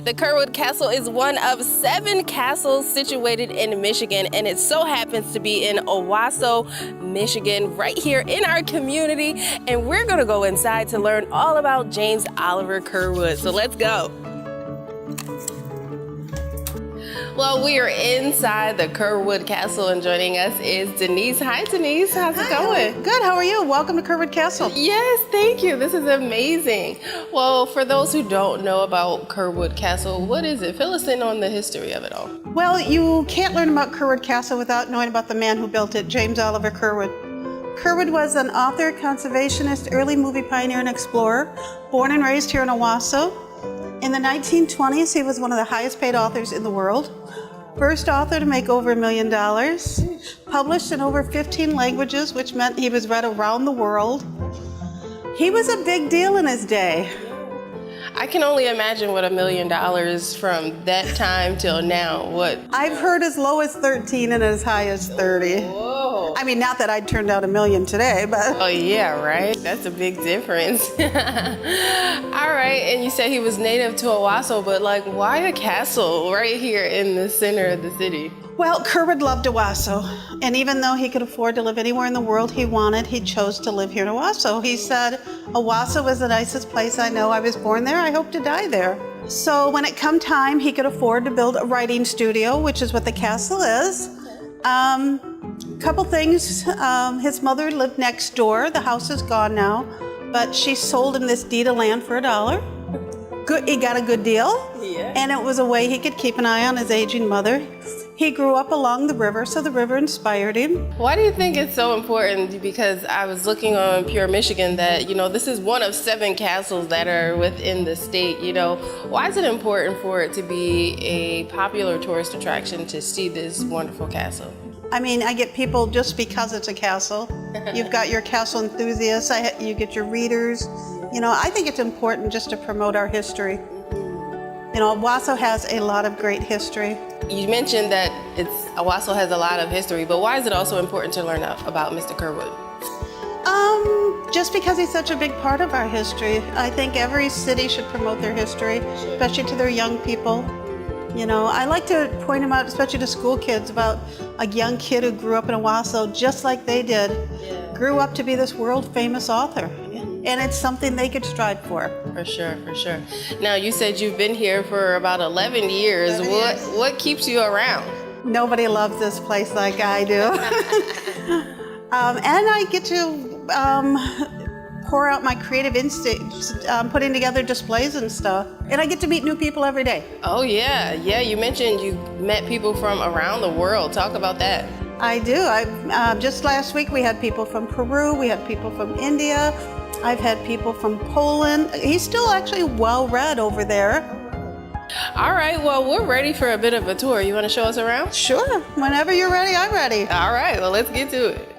The Curwood Castle is one of 7 castles situated in Michigan, and it so happens to be in Owasso, Michigan, right here in our community. And we're gonna go inside to learn all about James Oliver Curwood. So let's go. Well, we are inside the Curwood Castle, and joining us is Denise. Hi, Denise. How's it going? Good. How are you? Welcome to Curwood Castle. Yes, thank you. This is amazing. Well, for those who don't know about Curwood Castle, what is it? Fill us in on the history of it all. Well, you can't learn about Curwood Castle without knowing about the man who built it, James Oliver Curwood. Curwood was an author, conservationist, early movie pioneer, and explorer, born and raised here in Owasso. In the 1920s, he was one of the highest paid authors in the world. First author to make over $1 million. Published in over 15 languages, which meant he was read around the world. He was a big deal in his day. I can only imagine what $1 million from that time till now. What? I've heard as low as 13 and as high as 30. Whoa. I mean, not that I'd turned out $1 million today, but. Oh yeah, right? That's a big difference. All right, and you said he was native to Owasso, but like, why a castle right here in the center of the city? Well, Curwood loved Owasso, and even though he could afford to live anywhere in the world he chose to live here in Owasso. He said, Owasso is the nicest place I know. I was born there, I hope to die there. So when it come time, he could afford to build a writing studio, which is what the castle is. Couple things, his mother lived next door. The house is gone now, but she sold him this deed of land for $1. Good, he got a good deal, Yeah. and it was a way he could keep an eye on his aging mother. He grew up along the river, so the river inspired him. Why do you think it's so important? Because I was looking on Pure Michigan that, this is one of 7 castles that are within the state. Why is it important for it to be a popular tourist attraction to see this wonderful castle? I mean, I get people just because it's a castle. You've got your castle enthusiasts, you get your readers. I think it's important just to promote our history. Owasso has a lot of great history. You mentioned that Owasso has a lot of history, but why is it also important to learn about Mr. Curwood? Just because he's such a big part of our history. I think every city should promote their history, especially to their young people. I like to point them out, especially to school kids, about a young kid who grew up in Owasso just like they did, grew up to be this world-famous author. And it's something they could strive for. For sure, for sure. Now, you said you've been here for about 11 years. What keeps you around? Nobody loves this place like I do. And I get to pour out my creative instincts, putting together displays and stuff. And I get to meet new people every day. Oh, yeah. Yeah, you mentioned you met people from around the world. Talk about that. I do. Just last week we had people from Peru, we had people from India, I've had people from Poland. He's still actually well-read over there. All right, well, we're ready for a bit of a tour. You want to show us around? Sure. Whenever you're ready, I'm ready. All right, well, let's get to it.